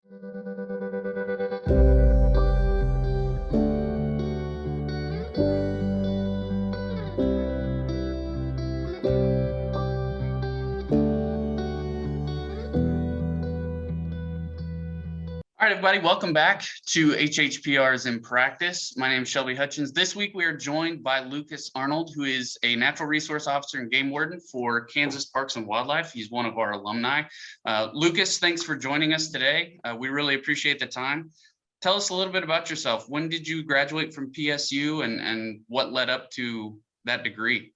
All right, everybody, welcome back to HHPR's in Practice. My name is Shelby Hutchins. This week we are joined by Lucas Arnold, who is a natural resource officer and game warden for Kansas Parks and Wildlife. He's one of our alumni. Lucas, thanks for joining us today. We really appreciate the time. Tell us a little bit about yourself. When did you graduate from PSU and what led up to that degree?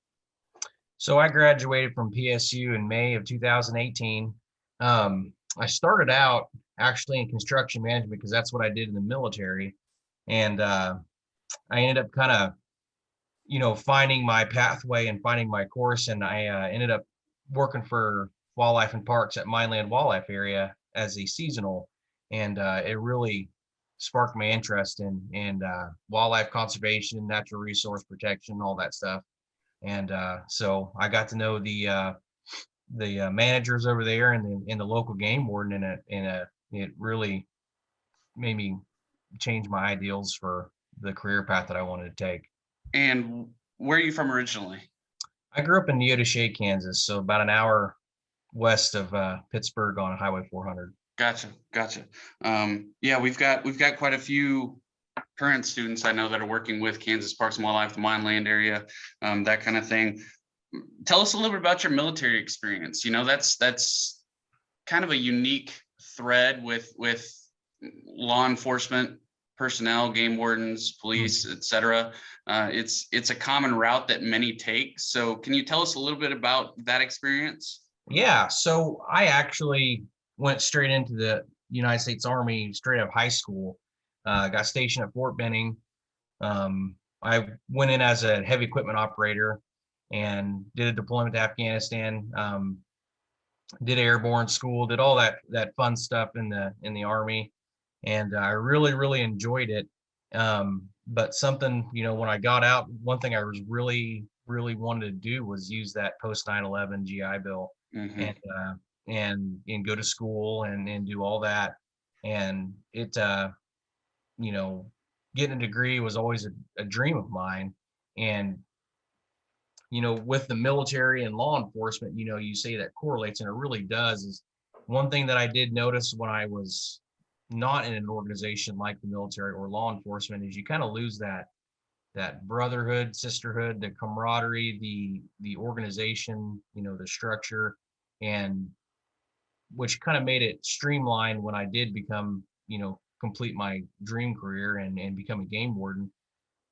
So I graduated from PSU in May of 2018. I started out actually in construction management because that's what I did in the military. And I ended up kind of, finding my pathway and finding my course. And I ended up working for Wildlife and Parks at Mineland Wildlife Area as a seasonal. And it really sparked my interest in wildlife conservation, natural resource protection, all that stuff. And so I got to know the managers over there and the local game warden, and it really made me change my ideals for the career path that I wanted to take. And where are you from originally? I grew up in Neodesha, Kansas, so about an hour west of Pittsburgh on Highway 400. Gotcha. Yeah, we've got quite a few current students I know that are working with Kansas Parks and Wildlife, the Mineland area, that kind of thing. Tell us a little bit about your military experience. That's kind of a unique thread with law enforcement personnel, game wardens, police, etc. It's a common route that many take. So can you tell us a little bit about that experience? Yeah, so I actually went straight into the United States Army straight out of high school. Got stationed at Fort Benning. I went in as a heavy equipment operator and did a deployment to Afghanistan. Did airborne school, did all that fun stuff in the Army, and I really enjoyed it. But something, when I got out, one thing I was really wanted to do was use that post 9/11 GI Bill, and go to school and do all that. And it getting a degree was always a dream of mine. And with the military and law enforcement, you say that correlates, and it really does. Is one thing that I did notice when I was not in an organization like the military or law enforcement is you kind of lose that brotherhood, sisterhood, the camaraderie, the organization, the structure, and which kind of made it streamlined when I did become, complete my dream career and become a game warden.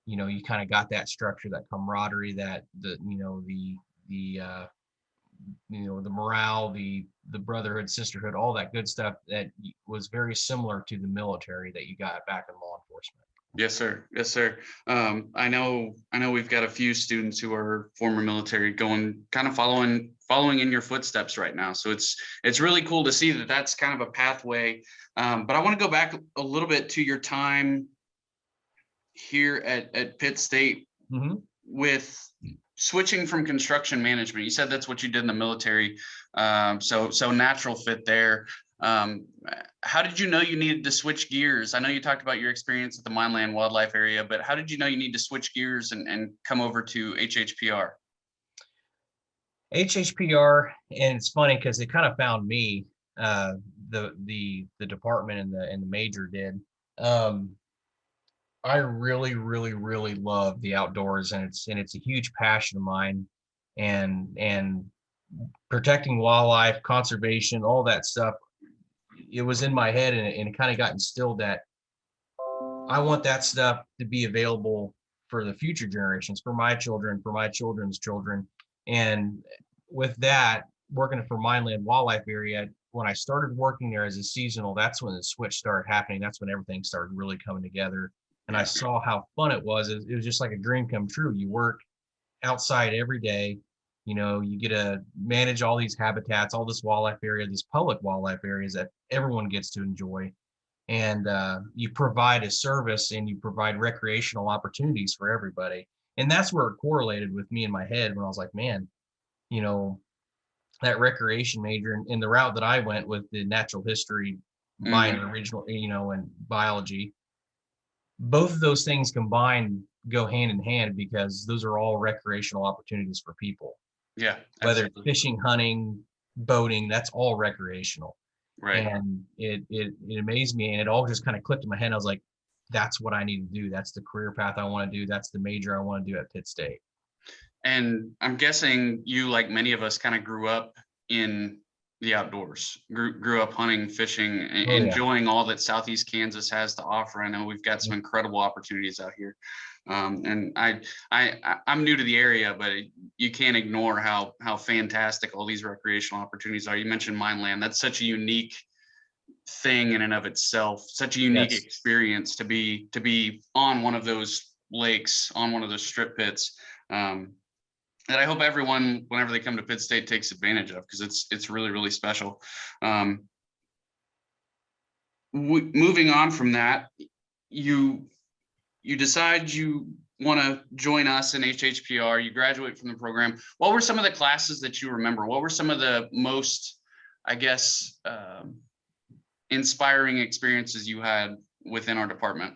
You kind of got that structure, that camaraderie, that the morale, the brotherhood, sisterhood, all that good stuff that was very similar to the military that you got back in law enforcement. Yes, sir. I know we've got a few students who are former military going kind of following in your footsteps right now. So it's really cool to see that that's kind of a pathway. But I want to go back a little bit to your time here at Pitt State with switching from construction management. You said that's what you did in the military. So natural fit there. How did you know you needed to switch gears? I know you talked about your experience at the Mineland Wildlife Area, but how did you know you need to switch gears and come over to HHPR? HHPR, and it's funny because it kind of found me. The department and the major did. I really love the outdoors, and it's a huge passion of mine, and protecting wildlife, conservation, all that stuff. It was in my head, and it kind of got instilled that I want that stuff to be available for the future generations, for my children, for my children's children. And with that, working for Mineland Wildlife Area, when I started working there as a seasonal, that's when the switch started happening. That's when everything started really coming together. And I saw how fun it was. It was just like a dream come true. You work outside every day. You get to manage all these habitats, all this wildlife area, these public wildlife areas that everyone gets to enjoy. And you provide a service and you provide recreational opportunities for everybody. And that's where it correlated with me in my head when I was like, man, that recreation major and the route that I went with the natural history minor original, in biology. Both of those things combined go hand in hand because those are all recreational opportunities for people. Yeah, Whether it's absolutely. fishing, hunting, boating, that's all recreational. Right. And it amazed me, and it all just kind of clicked in my head. I was like, that's what I need to do. That's the career path I want to do. That's the major I want to do at Pitt State. And I'm guessing you, like many of us, kind of grew up in the outdoors, grew up hunting, fishing, Oh yeah. enjoying all that Southeast Kansas has to offer. I know we've got some incredible opportunities out here. And I'm new to the area, but you can't ignore how fantastic all these recreational opportunities are. You mentioned Mineland. That's such a unique thing in and of itself, such a unique Yes. experience to be on one of those lakes, on one of those strip pits. That I hope everyone, whenever they come to Pitt State, takes advantage of, because it's really, really special. Moving on from that, you decide you want to join us in HHPR. You graduate from the program. What were some of the classes that you remember? What were some of the most, I guess, inspiring experiences you had within our department?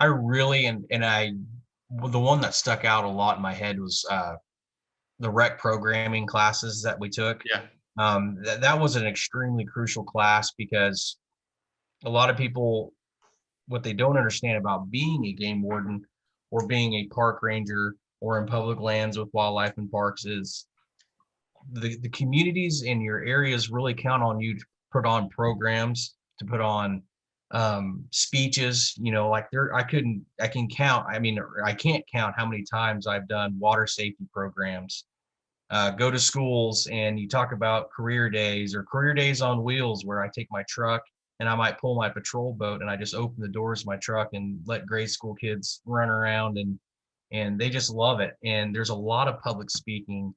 I really, the one that stuck out a lot in my head was the rec programming classes that we took. Yeah. That was an extremely crucial class because a lot of people, what they don't understand about being a game warden or being a park ranger or in public lands with wildlife and parks is the communities in your areas really count on you to put on programs, to put on speeches. Like I can't count how many times I've done water safety programs, go to schools and you talk about career days or career days on wheels, where I take my truck and I might pull my patrol boat and I just open the doors of my truck and let grade school kids run around, and they just love it. And there's a lot of public speaking,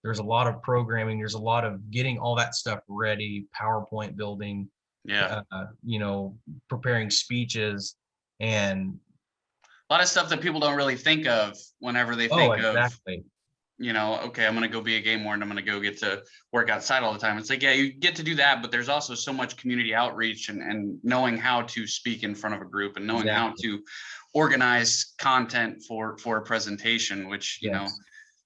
there's a lot of programming, there's a lot of getting all that stuff ready, PowerPoint building, Yeah. preparing speeches, and A lot of stuff that people don't really think of whenever they oh, think of, exactly. okay, I'm going to go be a game warden. I'm going to go get to work outside all the time. It's like, yeah, you get to do that, but there's also so much community outreach and knowing how to speak in front of a group and knowing how Exactly. to organize content for a presentation, which, Yes.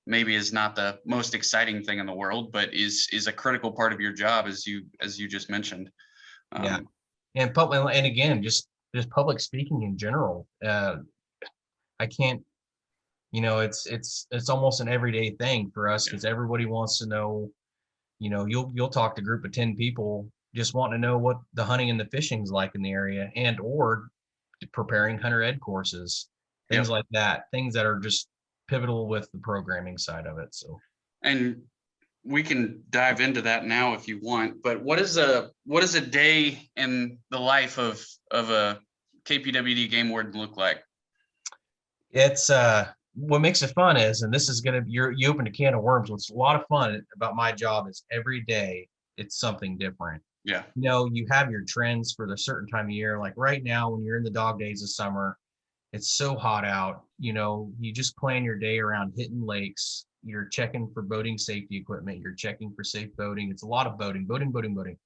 maybe is not the most exciting thing in the world, but is a critical part of your job, as you just mentioned. Yeah. Um, And again, just public speaking in general. I can't, it's almost an everyday thing for us yeah. because everybody wants to know. You'll talk to a group of 10 people just wanting to know what the hunting and the fishing's like in the area, and or preparing hunter ed courses, things Yep. like that, things that are just pivotal with the programming side of it. So And we can dive into that now if you want, but what is a day in the life of a KPWD game warden look like? it's what makes it fun is, and this is gonna you opened a can of worms. What's a lot of fun about my job is every day it's something different. Yeah. You have your trends for the certain time of year. Like right now, when you're in the dog days of summer, it's so hot out. You just plan your day around hitting lakes. You're checking for boating safety equipment. You're checking for safe boating. It's a lot of boating, boating, boating, boating.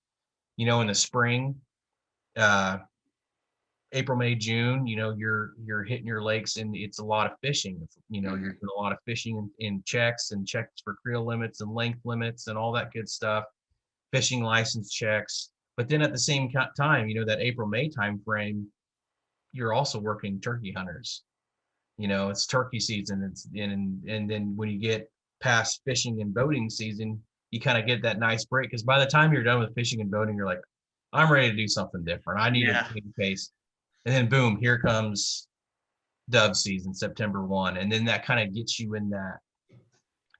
In the spring, uh, April, May, June, you're hitting your lakes, and it's a lot of fishing. You're Mhm. doing a lot of fishing in checks and checks for creel limits and length limits and all that good stuff. Fishing license checks. But then at the same time, that April, May time frame, you're also working turkey hunters. It's turkey season. And then when you get past fishing and boating season, you kind of get that nice break, because by the time you're done with fishing and boating, you're like, I'm ready to do something different. I need to Yeah. change pace. And then boom, here comes dove season, September 1. And then that kind of gets you in that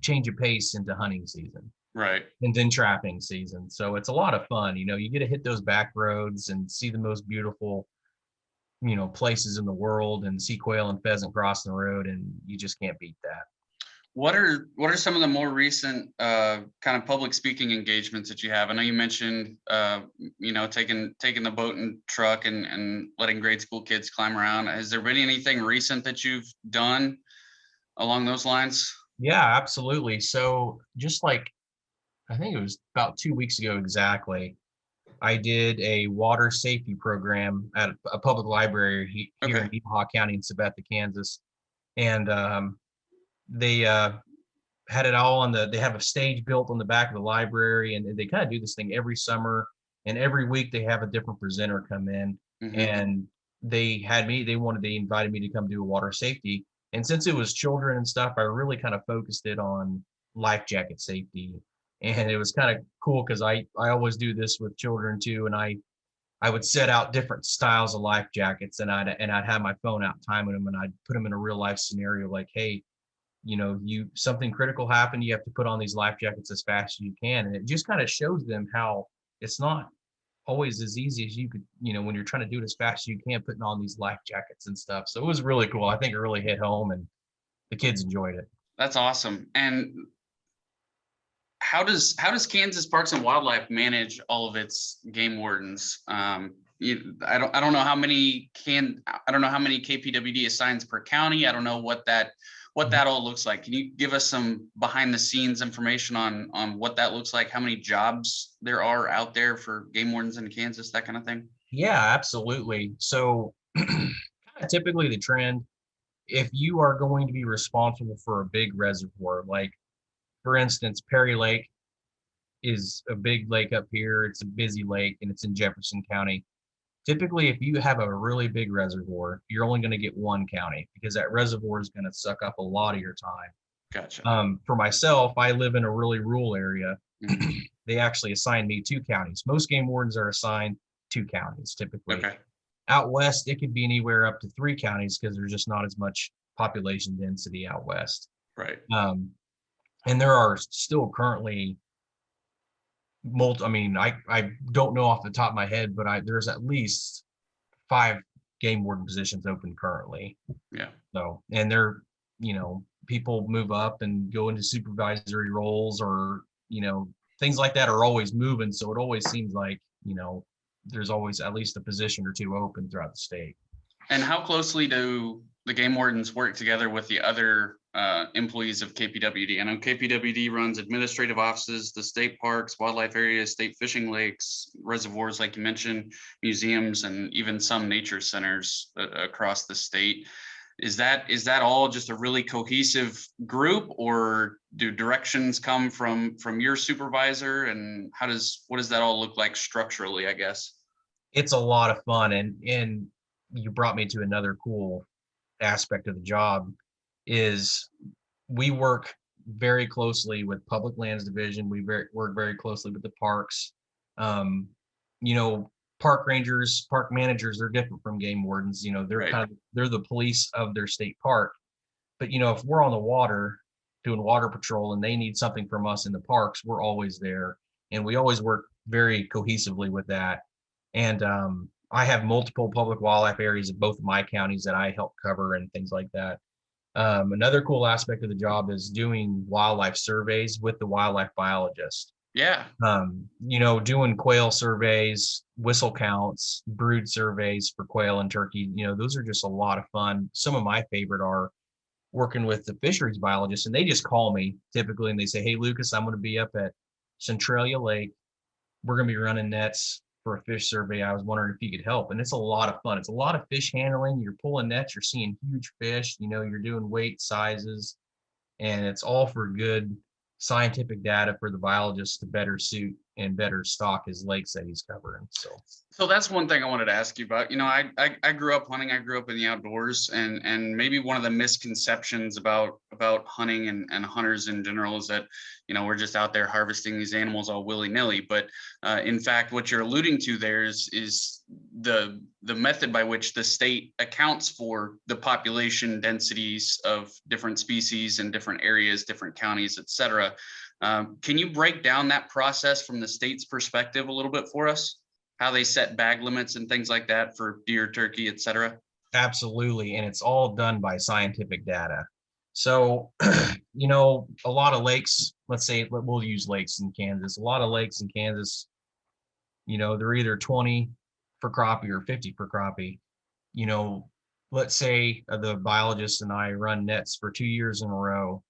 change of pace into hunting season Right. and then trapping season. So it's a lot of fun. You get to hit those back roads and see the most beautiful, places in the world, and see quail and pheasant crossing the road, and you just can't beat that. What are some of the more recent kind of public speaking engagements that you have? I know you mentioned taking the boat and truck and letting grade school kids climb around. Has there been anything recent that you've done along those lines? Yeah, absolutely. So just like, I think it was about 2 weeks ago exactly, I did a water safety program at a public library here in Okay. Etowah County in Sabetha, Kansas. And they had it all on they have a stage built on the back of the library, and they kind of do this thing every summer. And every week they have a different presenter come in, Hmm. and they invited me to come do a water safety. And since it was children and stuff, I really kind of focused it on life jacket safety. And it was kind of cool because I always do this with children too. And I would set out different styles of life jackets, and I'd have my phone out timing them, and I'd put them in a real life scenario like, hey, something critical happened, you have to put on these life jackets as fast as you can. And it just kind of shows them how it's not always as easy as you could, when you're trying to do it as fast as you can, putting on these life jackets and stuff. So it was really cool. I think it really hit home, and the kids enjoyed it. That's awesome. And how does Kansas Parks and Wildlife manage all of its game wardens? I don't know how many KPWD assigns per county. I don't know what that all looks like. Can you give us some behind the scenes information on what that looks like? How many jobs there are out there for game wardens in Kansas, that kind of thing? Yeah, absolutely. So typically the trend, if you are going to be responsible for a big reservoir, like for instance, Perry Lake is a big lake up here. It's a busy lake and it's in Jefferson County. Typically, if you have a really big reservoir, you're only going to get one county because that reservoir is going to suck up a lot of your time. Gotcha. For myself, I live in a really rural area. Mhm. They actually assigned me two counties. Most game wardens are assigned two counties typically. Okay. Out west, it could be anywhere up to three counties because there's just not as much population density out west. Right. And there are still currently I mean, I don't know off the top of my head, but there's at least 5 game warden positions open currently. Yeah. So, and people move up and go into supervisory roles, or, things like that are always moving. So it always seems like, there's always at least a position or two open throughout the state. And how closely do the game wardens work together with the other employees of KPWD? I know KPWD runs administrative offices, the state parks, wildlife areas, state fishing lakes, reservoirs, like you mentioned, museums, and even some nature centers across the state. Is that all just a really cohesive group, or do directions come from your supervisor? And what does that all look like structurally, I guess? It's a lot of fun, and you brought me to another cool aspect of the job is we work very closely with public lands division. Work very closely with the parks. um, Park rangers, park managers are different from game wardens. They're Right. they're the police of their state park. But if we're on the water doing water patrol and they need something from us in the parks, we're always there, and we always work very cohesively with that. And I have multiple public wildlife areas in both of my counties that I help cover and things like that. Another cool aspect of the job is doing wildlife surveys with the wildlife biologist. Yeah. Doing quail surveys, whistle counts, brood surveys for quail and turkey. Those are just a lot of fun. Some of my favorite are working with the fisheries biologist, and they just call me typically and they say, hey, Lucas, I'm going to be up at Centralia Lake. We're going to be running nets for a fish survey. I was wondering if you could help. And it's a lot of fun. It's a lot of fish handling. You're pulling nets, you're seeing huge fish, you're doing weight sizes, and it's all for good scientific data for the biologist to better suit and better stock his lakes that he's covering. So that's one thing I wanted to ask you about. I grew up hunting. I grew up in the outdoors, and maybe one of the misconceptions about hunting and hunters in general is that we're just out there harvesting these animals all willy-nilly. But in fact, what you're alluding to there is the method by which the state accounts for the population densities of different species in different areas, different counties, et cetera. Can you break down that process from the state's perspective a little bit for us? How they set bag limits and things like that for deer, turkey, et cetera? Absolutely. And it's all done by scientific data. So, a lot of lakes, let's say we'll use lakes in Kansas. A lot of lakes in Kansas, they're either 20 for crappie or 50 for crappie. Let's say the biologist and I run nets for 2 years in a row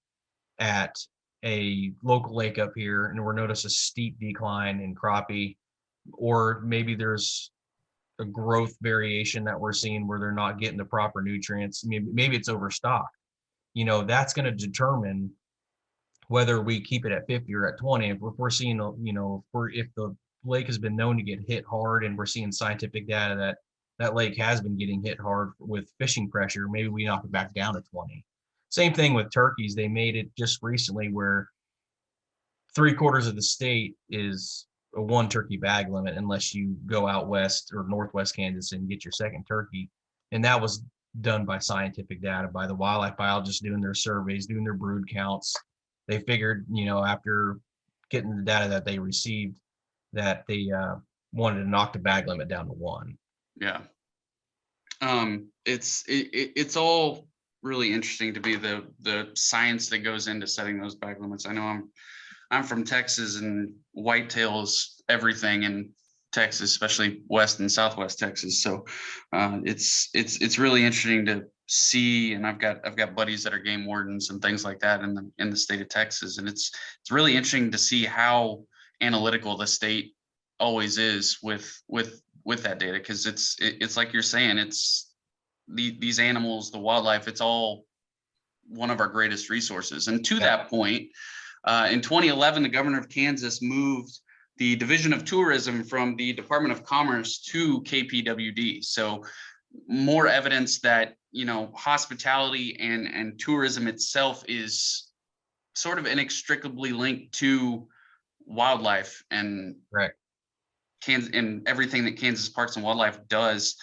at a local lake up here, and we're notice a steep decline in crappie. or maybe there's a growth variation that we're seeing where they're not getting the proper nutrients. Maybe it's overstocked. That's going to determine whether we keep it at 50 or at 20. If we're seeing, if the lake has been known to get hit hard and we're seeing scientific data that that lake has been getting hit hard with fishing pressure, maybe we knock it back down to 20. Same thing with turkeys. They made it just recently where 3/4 of the state is a 1 turkey bag limit unless you go out west or northwest Kansas and get your second turkey. And that was done by scientific data, by the wildlife biologists doing their surveys, doing their brood counts. They figured, after getting the data that they received, that they wanted to knock the bag limit down to 1. Yeah. It's all really interesting to be the science that goes into setting those bag limits. I know I'm from Texas, and whitetails everything in Texas, especially west and southwest Texas. So it's really interesting to see, and I've got buddies that are game wardens and things like that in the state of Texas, and it's really interesting to see how analytical the state always is with that data, because it's like you're saying, it's these animals, the wildlife, it's all one of our greatest resources. And to that point, in 2011, the governor of Kansas moved the Division of Tourism from the Department of Commerce to KPWD. So more evidence that, hospitality and tourism itself is sort of inextricably linked to wildlife and Correct. Kansas and everything that Kansas Parks and Wildlife does.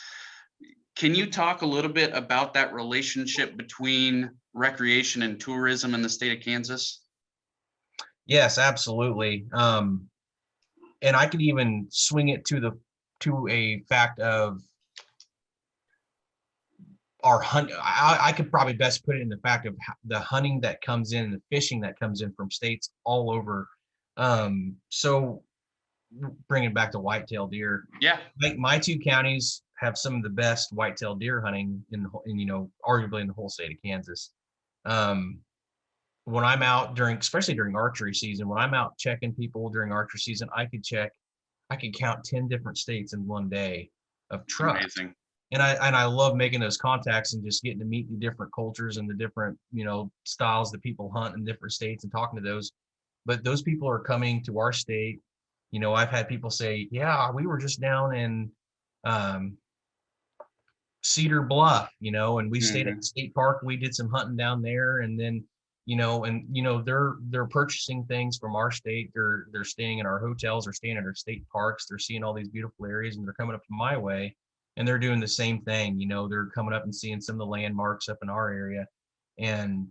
Can you talk a little bit about that relationship between recreation and tourism in the state of Kansas? Yes, absolutely. And I could even swing it to a fact of our hunt. I could probably best put it in the fact of the hunting that comes in, the fishing that comes in from states all over. So bringing back to whitetail deer, Yeah. my 2 counties have some of the best whitetail deer hunting arguably in the whole state of Kansas. When I'm out especially during archery season, when I'm out checking people during archery season, I could count 10 different states in one day of trucks. Amazing. And I love making those contacts and just getting to meet the different cultures and the different, styles that people hunt in different states and talking to those. But those people are coming to our state. I've had people say, yeah, we were just down in Cedar Bluff, and we stayed at the state park. We did some hunting down there, and then, they're purchasing things from our state. They're staying in our hotels or staying at our state parks. They're seeing all these beautiful areas, and they're coming up to my way, and they're doing the same thing. They're coming up and seeing some of the landmarks up in our area, and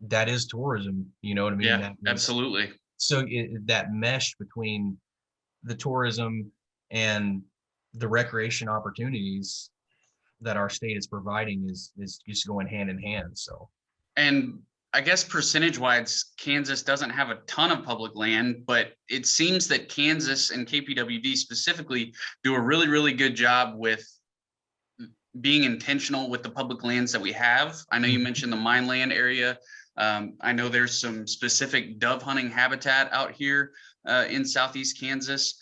that is tourism. You know what I mean? Yeah, absolutely. So that mesh between the tourism and the recreation opportunities that our state is providing is just going hand in hand. So, and I guess percentage wise, Kansas doesn't have a ton of public land, but it seems that Kansas and KPWD specifically do a really, really good job with being intentional with the public lands that we have. I know you mentioned the mine land area. I know there's some specific dove hunting habitat out here in Southeast Kansas.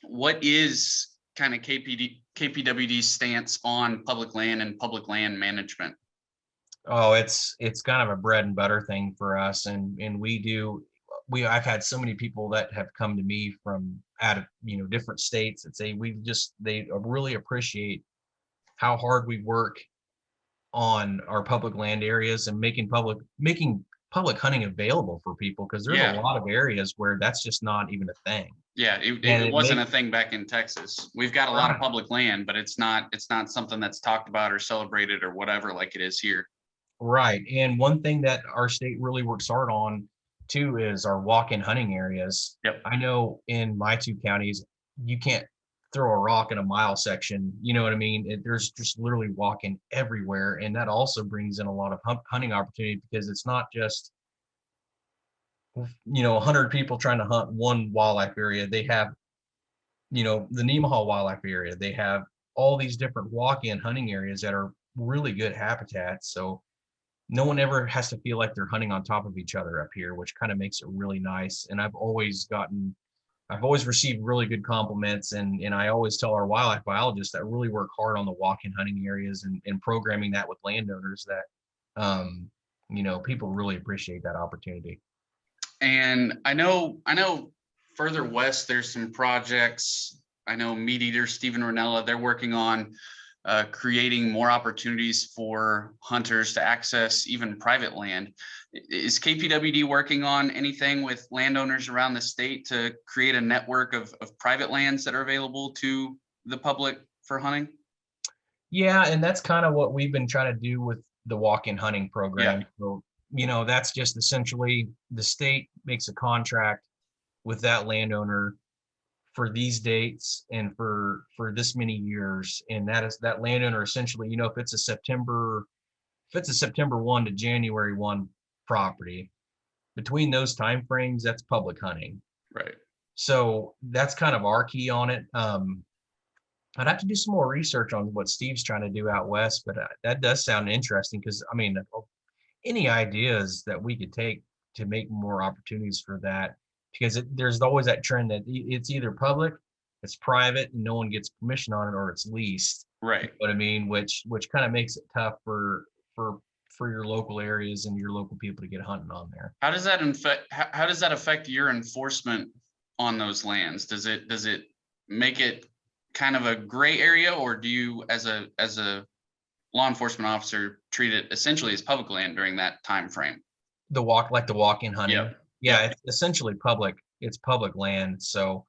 What is kind of KPWD's stance on public land and public land management? Oh, it's kind of a bread and butter thing for us. And I've had so many people that have come to me from out of, different states that say they really appreciate how hard we work on our public land areas and making public hunting available for people, because there's a lot of areas where that's just not even a thing. Yeah, it wasn't a thing back in Texas. We've got a lot of public land, but it's not something that's talked about or celebrated or whatever like it is here. Right. And one thing that our state really works hard on too is our walk-in hunting areas. Yep. I know in my 2 counties, you can't throw a rock in a mile section. You know what I mean? There's just literally walking everywhere. And that also brings in a lot of hunting opportunity, because it's not just, 100 people trying to hunt one wildlife area. They have, the Nemaha wildlife area. They have all these different walk-in hunting areas that are really good habitats. So no one ever has to feel like they're hunting on top of each other up here, which kind of makes it really nice. And I've always gotten I've always received really good compliments, and I always tell our wildlife biologists that really work hard on the walk-in hunting areas and programming that with landowners that, people really appreciate that opportunity. And I know further west, there's some projects. I know Meat Eater, Stephen Ranella, they're working on creating more opportunities for hunters to access even private land. Is KPWD working on anything with landowners around the state to create a network of private lands that are available to the public for hunting? Yeah, and that's kind of what we've been trying to do with the walk-in hunting Yeah, program. So, that's just essentially the state makes a contract with that landowner for these dates and for this many years, and that landowner essentially, if it's a September 1 to January 1 property, between those timeframes, that's public hunting. right. So that's kind of our key on it. I'd have to do some more research on what Steve's trying to do out west, but that does sound interesting because I mean, any ideas that we could take to make more opportunities for that, because there's always that trend that it's either public, it's private, and no one gets permission on it, or it's leased. Right. What I mean, which kind of makes it tough for for your local areas and your local people to get hunting on there. How does that affect how does that affect your enforcement on those lands? Does it make it kind of a gray area, or do you as a law enforcement officer treat it essentially as public land during that time frame? Like the walk-in hunting. Yep. Yeah, Yep. it's essentially public. It's public land, so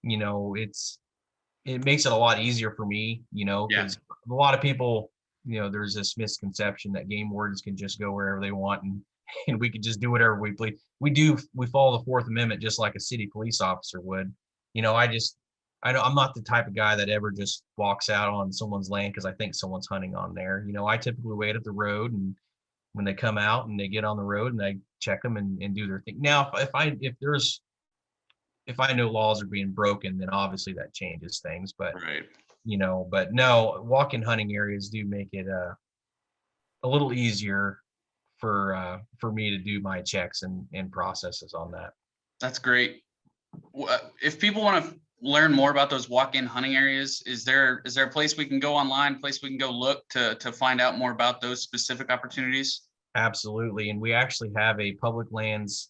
it makes it a lot easier for me, Yeah. because a lot of people, there's this misconception that game wardens can just go wherever they want and and we could just do whatever we please. We follow the Fourth Amendment just like a city police officer would. I'm not the type of guy that ever just walks out on someone's land because I think someone's hunting on there. I typically wait at the road, and when they come out and they get on the road and I check them and do their thing. Now, if I know laws are being broken, then obviously that changes things. But Right. but no, walk-in hunting areas do make it a little easier for me to do my checks and processes on that. That's great. If people want to learn more about those walk-in hunting areas, is there a place we can go online, place we can go look to find out more about those specific opportunities? Absolutely. And we actually have a public lands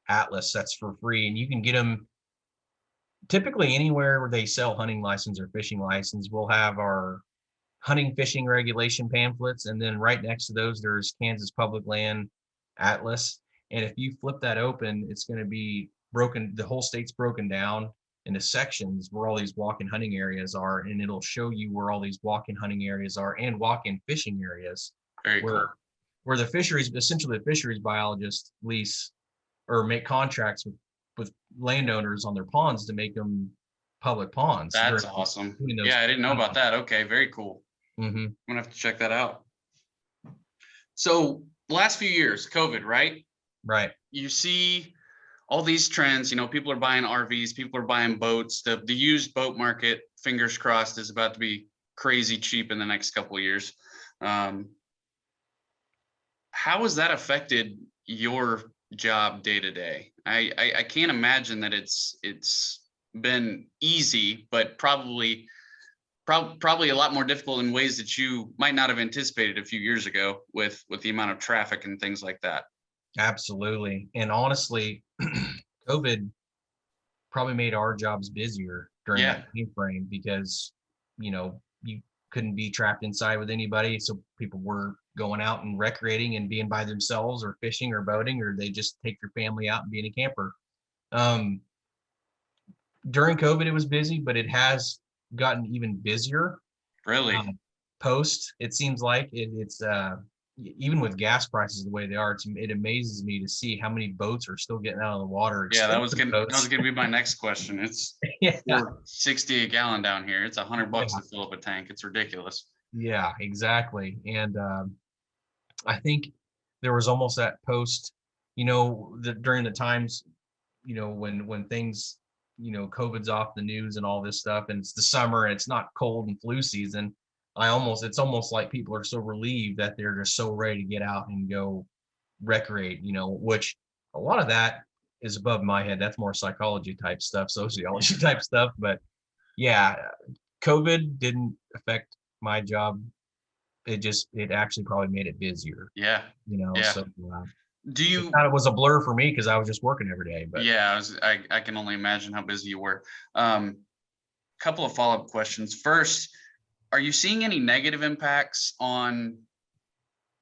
atlas that's for free, and you can get them typically anywhere where they sell hunting license or fishing license. We'll have our hunting fishing regulation pamphlets, and then right next to those there's Kansas Public Land Atlas. And if you flip that open, it's going to be broken, the whole state's broken down into sections where all these walk-in hunting areas are, and it'll show you where all these walk-in hunting areas are and walk-in fishing areas Very cool. where the fisheries, essentially the fisheries biologists lease or make contracts with landowners on their ponds to make them public ponds. That's awesome. Yeah, I didn't know about that. Okay, very cool. Mm-hmm. I'm gonna have to check that out. So the last few years, COVID, right? Right. You see all these trends, people are buying RVs, people are buying boats. The used boat market, fingers crossed, is about to be crazy cheap in the next couple of years. How has that affected your job day to day? I can't imagine that it's been easy, but probably a lot more difficult in ways that you might not have anticipated a few years ago with the amount of traffic and things like that. Absolutely. And honestly, COVID probably made our jobs busier during Yeah. that time frame because, you couldn't be trapped inside with anybody. So people were going out and recreating and being by themselves or fishing or boating, or they just take your family out and be in a camper. During COVID, it was busy, but it has gotten even busier. Really? Post, it seems like it's even with gas prices the way they are, it amazes me to see how many boats are still getting out of the water. Yeah, that was Expensive gonna boats. be my next question. It's Yeah, $4.60 a gallon down here. It's $100 to fill up a tank. It's ridiculous. yeah, exactly. And I think there was almost that post, during the times, when things, COVID's off the news and all this stuff, and it's the summer and it's not cold and flu season. It's almost like people are so relieved that they're just so ready to get out and go recreate, which a lot of that is above my head. That's more psychology type stuff, sociology type stuff. But yeah, COVID didn't affect my job. It actually probably made it busier, Yeah. Yeah. so Do it you, kind of was a blur for me because I was just working every day. But yeah, I can only imagine how busy you were. Couple of follow-up questions. First, are you seeing any negative impacts on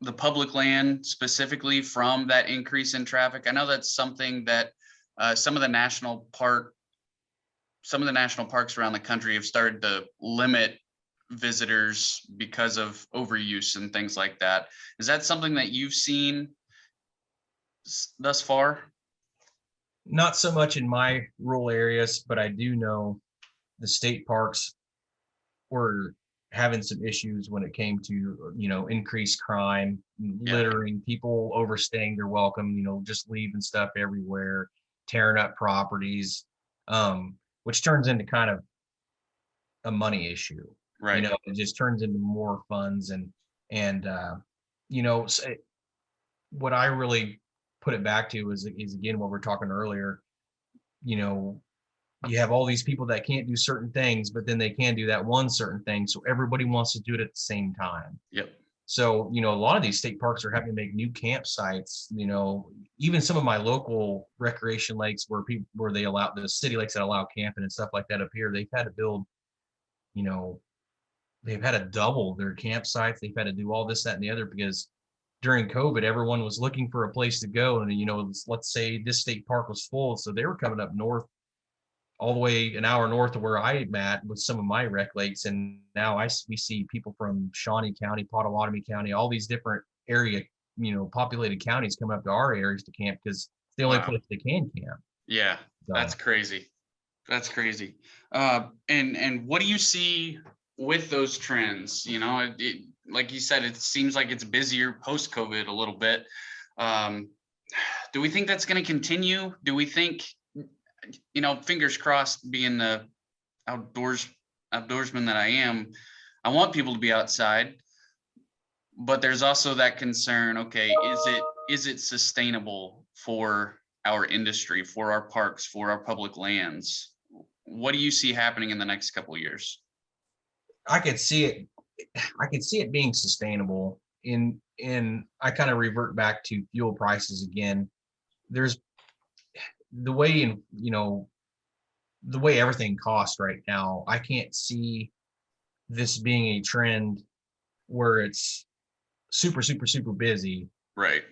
the public land specifically from that increase in traffic? I know that's something that some of the national parks around the country have started to limit visitors because of overuse and things like that. Is that something that you've seen thus far? not so much in my rural areas, but I do know the state parks were having some issues when it came to, increased crime, Yeah, littering, people overstaying their welcome, just leaving stuff everywhere, tearing up properties, which turns into kind of a money issue. right. It just turns into more funds and what I really put it back to is again what we're talking earlier. You know, you have all these people that can't do certain things, but then they can do that one certain thing. So everybody wants to do it at the same time. Yep. So, a lot of these state parks are having to make new campsites, even some of my local recreation lakes where they allow the city lakes that allow camping and stuff like that up here, they've had to build, you know, they've had to double their campsites. They've had to do all this, that, and the other because during COVID, everyone was looking for a place to go. And, let's say this state park was full. So they were coming up north all the way an hour north of where I'm at with some of my rec lakes. And now we see people from Shawnee County, Pottawatomie County, all these different area, populated counties coming up to our areas to camp because it's the only Wow. place they can camp. Yeah, So, that's crazy. That's crazy. And what do you see with those trends? Like you said, it seems like it's busier post-COVID a little bit. Do we think that's going to continue? Do we think, fingers crossed, being the outdoorsman that I am, I want people to be outside, but there's also that concern. Okay, is it sustainable for our industry, for our parks, for our public lands? What do you see happening in the next couple of years? I could see it. I could see it being sustainable. In I kind of revert back to fuel prices again. There's the way the way everything costs right now. I can't see this being a trend where it's super, super, super busy. Right.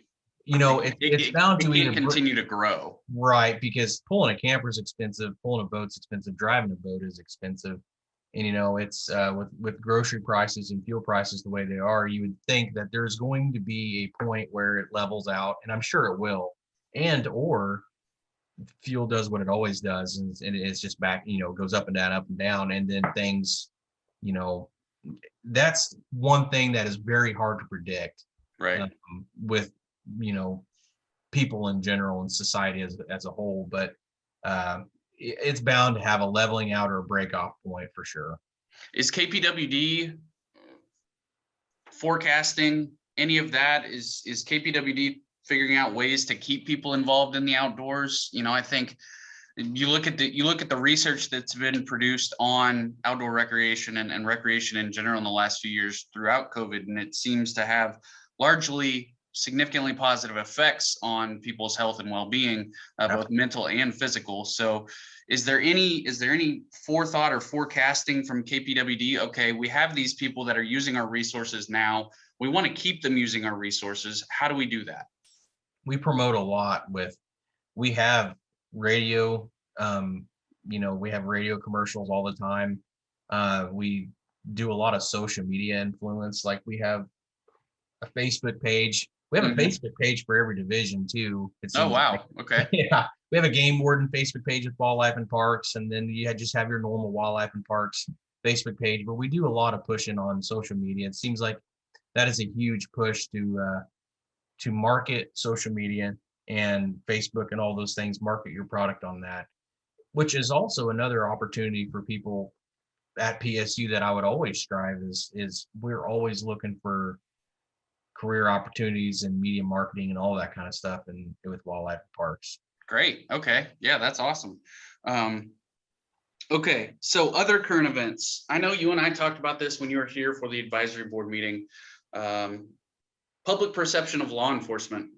It's bound to it either can't continue to grow. right, because pulling a camper is expensive, pulling a boat's expensive, driving a boat is expensive. And it's with grocery prices and fuel prices the way they are, you would think that there's going to be a point where it levels out, and I'm sure it will. And or fuel does what it always does, and it's just back, goes up and down, and then things, you know, that's one thing that is very hard to predict Right. with people in general and society as a whole. But it's bound to have a leveling out or a break off point for sure. Is KPWD forecasting any of that? Is KPWD figuring out ways to keep people involved in the outdoors? I think you look at the research that's been produced on outdoor recreation and recreation in general in the last few years throughout COVID, and it seems to have largely significantly positive effects on people's health and well-being, both mental and physical. So is there any forethought or forecasting from KPWD? Okay, we have these people that are using our resources now. We want to keep them using our resources. How do we do that? We promote a lot we have radio, we have radio commercials all the time. We do a lot of social media influence. Like we have a Facebook page. We have a Facebook page for every division too. It Oh, seems wow. like. Okay. Yeah. We have a game warden Facebook page with wildlife and parks, and then you just have your normal wildlife and parks Facebook page. But we do a lot of pushing on social media. It seems like that is a huge push to market social media and Facebook and all those things, market your product on that, which is also another opportunity for people at PSU that I would always strive is we're always looking for career opportunities and media marketing and all that kind of stuff and with wildlife parks. Great. Okay. Yeah, that's awesome. Um, okay. So other current events. I know you and I talked about this when you were here for the advisory board meeting. Um, Public perception of law enforcement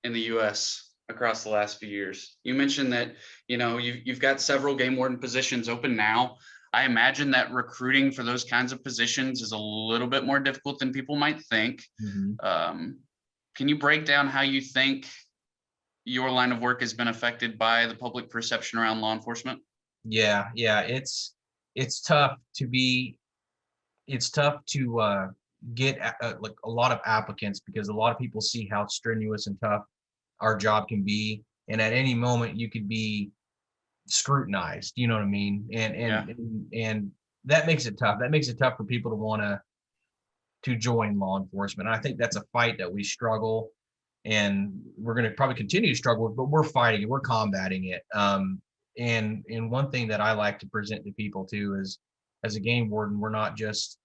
in the US across the last few years. You mentioned that, you've got several game warden positions open now. I imagine that recruiting for those kinds of positions is a little bit more difficult than people might think. Mhm. Can you break down how you think your line of work has been affected by the public perception around law enforcement? Yeah, it's tough to be it's tough to get like a lot of applicants because a lot of people see how strenuous and tough our job can be, and at any moment you could be scrutinized. You know what I mean? Yeah. And that makes it tough. That makes it tough for people to want to join law enforcement. And I think that's a fight that we struggle, and we're going to probably continue to struggle with, but we're fighting it. We're combating it. And one thing that I like to present to people too is, as a game warden, we're not just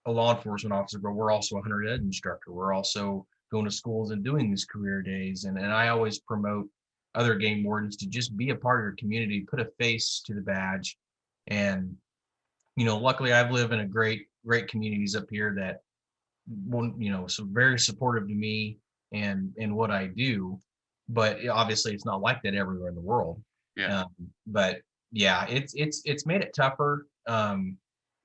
a law enforcement officer, but we're also a hunter ed instructor. We're also going to schools and doing these career days. And I always promote other game wardens to just be a part of your community, put a face to the badge. And, luckily I've lived in a great communities up here that, so very supportive to me and what I do. But obviously it's not like that everywhere in the world. Yeah. Um, but yeah, it's made it tougher.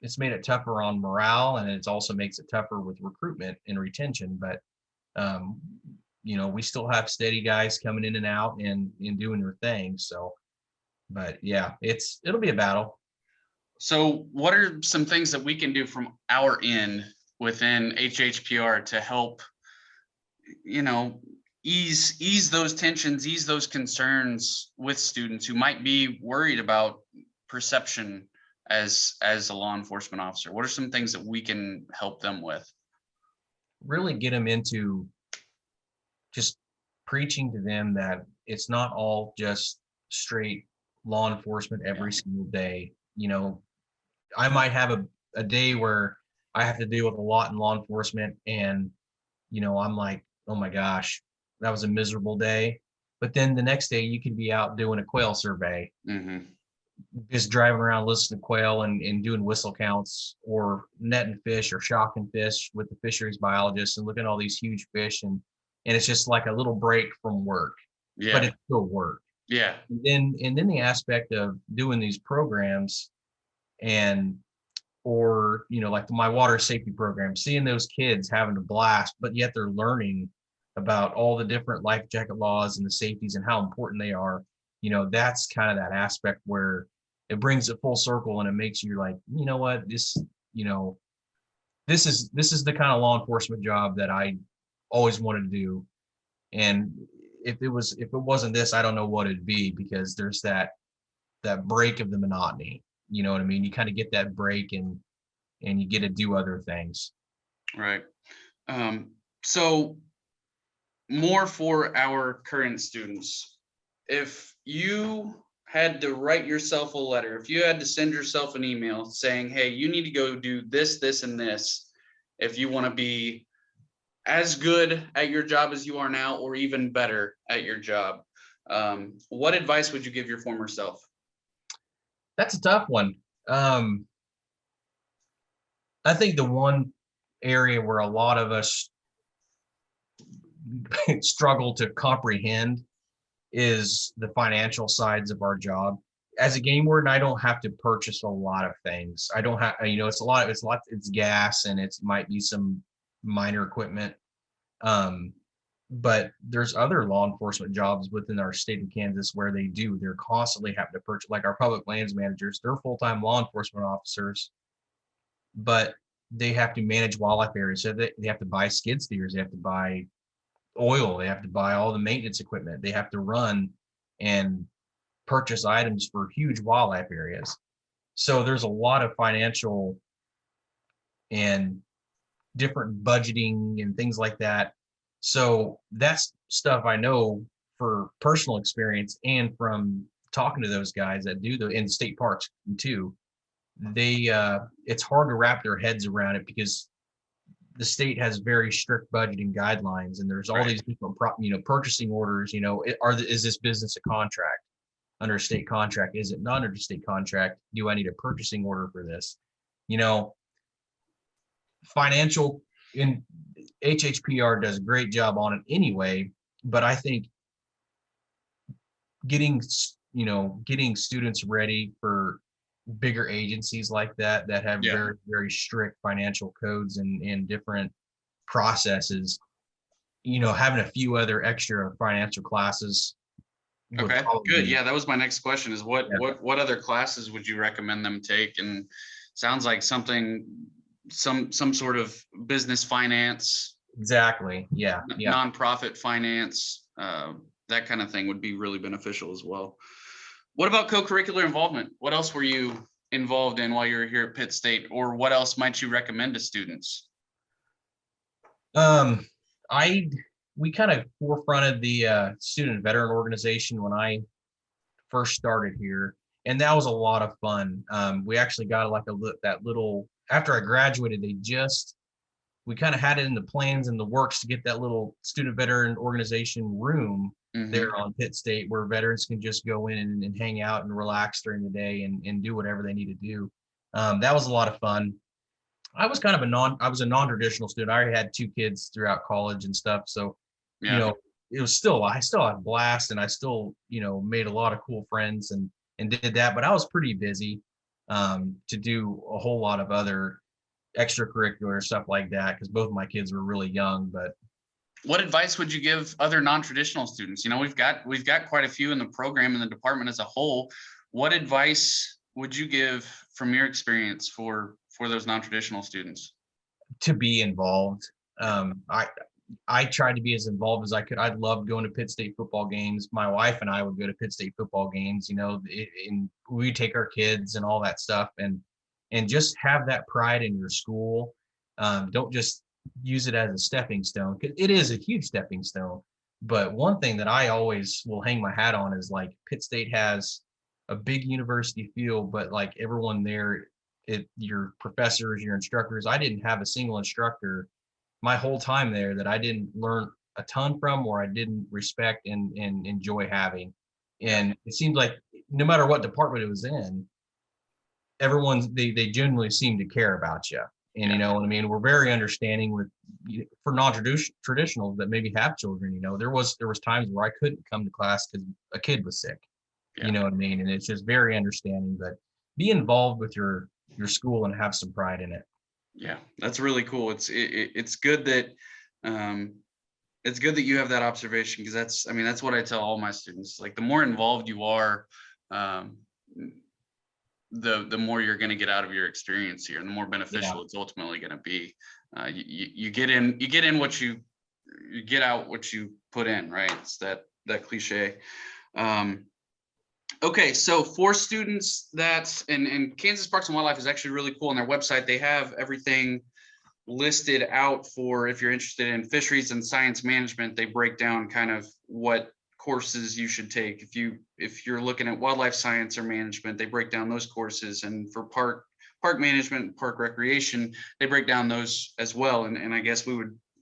It's made it tougher on morale, and it's also makes it tougher with recruitment and retention. But um, we still have steady guys coming in and out and doing their thing. So, but yeah, it'll be a battle. So what are some things that we can do from our end within HHPR to help, you know, ease those tensions, ease those concerns with students who might be worried about perception as a law enforcement officer? What are some things that we can help them with? Really get them into just preaching to them that it's not all just straight law enforcement Yeah. every single day. I might have a day where I have to deal with a lot in law enforcement, and I'm like, oh my gosh, that was a miserable day. But then the next day you can be out doing a quail survey, Hmm. just driving around listening to quail and doing whistle counts, or netting fish or shocking fish with the fisheries biologists and looking at all these huge fish, and it's just like a little break from work, but Yeah. it's still work. Yeah. And then the aspect of doing these programs, and or like my water safety program, seeing those kids having a blast, but yet they're learning about all the different life jacket laws and the safeties and how important they are. That's kind of that aspect where it brings it full circle, and it makes you like, what, you know this is the kind of law enforcement job that I always wanted to do. And if it wasn't this, I don't know what it'd be, because there's that break of the monotony. You know what I mean? You kind of get that break, and you get to do other things. Right. So more for our current students. If you had to write yourself a letter, if you had to send yourself an email saying, hey, you need to go do this, this, and this, if you want to be as good at your job as you are now, or even better at your job, what advice would you give your former self? That's a tough one. Um, I think the one area where a lot of us struggle to comprehend is the financial sides of our job. As a game warden, I don't have to purchase a lot of things. I don't have, it's gas, and it might be some minor equipment. Um, but there's other law enforcement jobs within our state of Kansas where they're constantly having to purchase, like our public lands managers, they're full-time law enforcement officers, but they have to manage wildlife areas. So they have to buy skid steers, they have to buy oil, they have to buy all the maintenance equipment, they have to run and purchase items for huge wildlife areas. So there's a lot of financial and different budgeting and things like that. So that's stuff I know for personal experience, and from talking to those guys that do the in state parks too. It's hard to wrap their heads around it, because the state has very strict budgeting guidelines, and there's all Right. these different purchasing orders. Is this business a contract under a state contract? Is it not under a state contract? Do I need a purchasing order for this? You know, financial in HHPR does a great job on it anyway, but I think getting students ready for bigger agencies like that have Yeah. very, very strict financial codes and different processes, having a few other extra financial classes would Okay, probably good. be, Yeah, that was my next question is yeah, what other classes would you recommend them take? And sounds like some sort of business finance, exactly. Yeah. nonprofit finance, that kind of thing would be really beneficial as well. What about co-curricular involvement? What else were you involved in while you were here at Pitt State, or what else might you recommend to students? Um, I we kind of forefronted the student veteran organization when I first started here, and that was a lot of fun. We actually got like that little after I graduated, we kind of had it in the plans and the works to get that little student veteran organization room there on Pitt State where veterans can just go in and hang out and relax during the day and do whatever they need to do. That was a lot of fun. I was a non-traditional student. I already had 2 kids throughout college and stuff. So, you Yeah, know, I still had a blast and I still, made a lot of cool friends and did that, but I was pretty busy to do a whole lot of other extracurricular stuff like that because both of my kids were really young. But what advice would you give other non-traditional students? We've got quite a few in the program and the department as a whole. What advice would you give from your experience for those non-traditional students? to be involved, I tried to be as involved as I could. I loved going to Pitt State football games. My wife and I would go to Pitt State football games, and we take our kids and all that stuff and just have that pride in your school. Don't just use it as a stepping stone. 'Cause it is a huge stepping stone. But one thing that I always will hang my hat on is like Pitt State has a big university feel, but like everyone there, your professors, your instructors, I didn't have a single instructor my whole time there that I didn't learn a ton from or I didn't respect and enjoy having. Yeah, And it seemed like no matter what department it was in, they genuinely seem to care about you. And yeah, you know what I mean? We're very understanding for non-traditionals that maybe have children. There was times where I couldn't come to class because a kid was sick. yeah. You know what I mean? And it's just very understanding. But be involved with your school and have some pride in it. Yeah, that's really cool. It's good that you have that observation because that's what I tell all my students. Like the more involved you are, um, the more you're going to get out of your experience here, and the more beneficial it's ultimately going to be. You get in what you get out what you put in, right? It's that cliche. Okay, so for students and Kansas Parks and Wildlife is actually really cool. On their website, they have everything listed out for if you're interested in fisheries and science management. They break down kind of what courses you should take. If you're looking at wildlife science or management, they break down those courses. And for park management, park recreation, they break down those as well. And I guess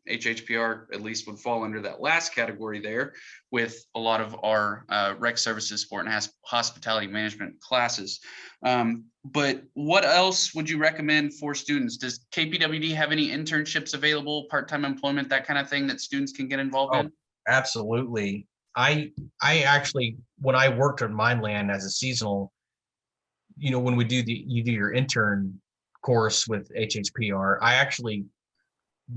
HHPR at least would fall under that last category there with a lot of our rec services, sport and hospitality management classes. But what else would you recommend for students? Does KPWD have any internships available, part-time employment, that kind of thing that students can get involved Oh, in? absolutely. I actually, when I worked on mine land as a seasonal, when you do your intern course with HHPR, I actually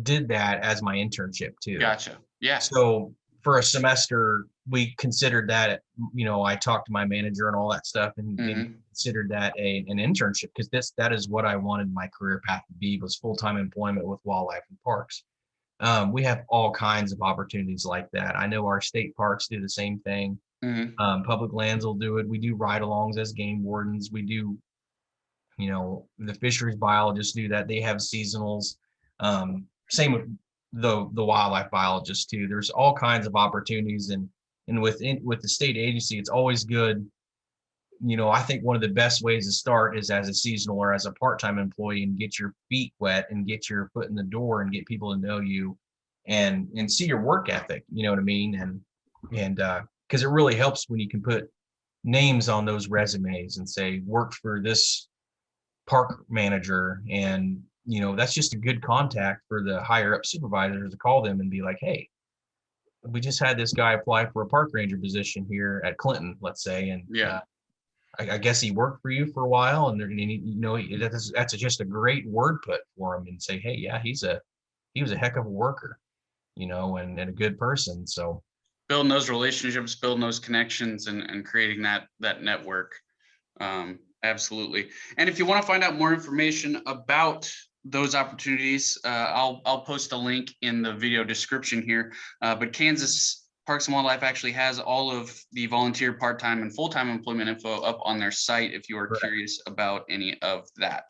did that as my internship too. Gotcha. Yeah. So for a semester, we considered that, I talked to my manager and all that stuff and considered that an internship because that is what I wanted my career path to be, was full-time employment with wildlife and parks. We have all kinds of opportunities like that. I know our state parks do the same thing. Public lands will do it. We do ride-alongs as game wardens. We do, the fisheries biologists do that. They have seasonals. Same with the wildlife biologists too. There's all kinds of opportunities, and with the state agency, it's always good I think one of the best ways to start is as a seasonal or as a part-time employee, and get your feet wet and get your foot in the door and get people to know you and see your work ethic, you know what I mean? And because it really helps when you can put names on those resumes and say worked for this park manager, and that's just a good contact for the higher up supervisors to call them and be like, hey, we just had this guy apply for a park ranger position here at Clinton, let's say, and Yeah. I guess he worked for you for a while, and that's just a great word put for him, and say, hey, yeah, he was a heck of a worker, and a good person. So Building those relationships, building those connections, and creating that network. Absolutely. And if you want to find out more information about those opportunities, I'll post a link in the video description here. But Kansas Parks and Wildlife actually has all of the volunteer, part-time, and full-time employment info up on their site if you are Correct. curious about any of that.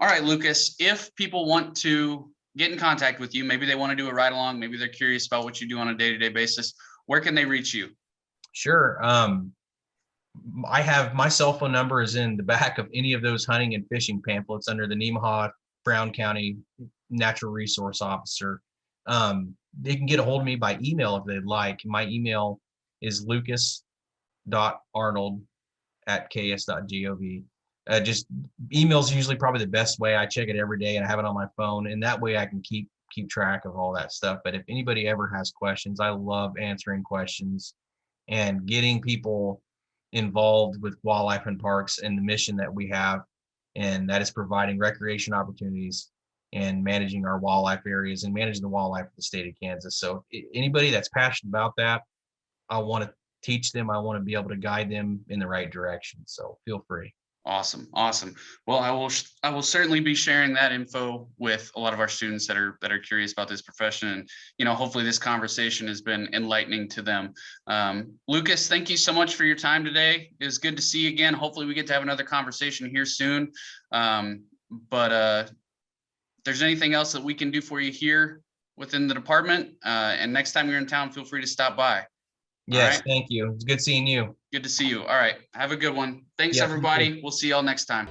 All right, Lucas, if people want to get in contact with you, maybe they want to do a ride along, maybe they're curious about what you do on a day-to-day basis, where can they reach you? Sure. I have my cell phone number is in the back of any of those hunting and fishing pamphlets under the Nemaha Brown County Natural Resource Officer. They can get a hold of me by email if they'd like. My email is lucas.arnold@ks.gov. Just email's usually probably the best way. I check it every day and I have it on my phone, and that way I can keep track of all that stuff. But if anybody ever has questions, I love answering questions and getting people involved with wildlife and parks and the mission that we have, and that is providing recreation opportunities and managing our wildlife areas and managing the wildlife of the state of Kansas. So anybody that's passionate about that, I want to teach them. I want to be able to guide them in the right direction. So feel free. Awesome. Awesome. Well, I will certainly be sharing that info with a lot of our students that are curious about this profession. And, hopefully this conversation has been enlightening to them. Lucas, thank you so much for your time today. It was good to see you again. Hopefully we get to have another conversation here soon. But if there's anything else that we can do for you here within the department, and next time you're in town, feel free to stop by. Yes, right. thank you. It's good seeing you. Good to see you. All right. Have a good one. Thanks, Yeah, everybody. We'll see y'all next time.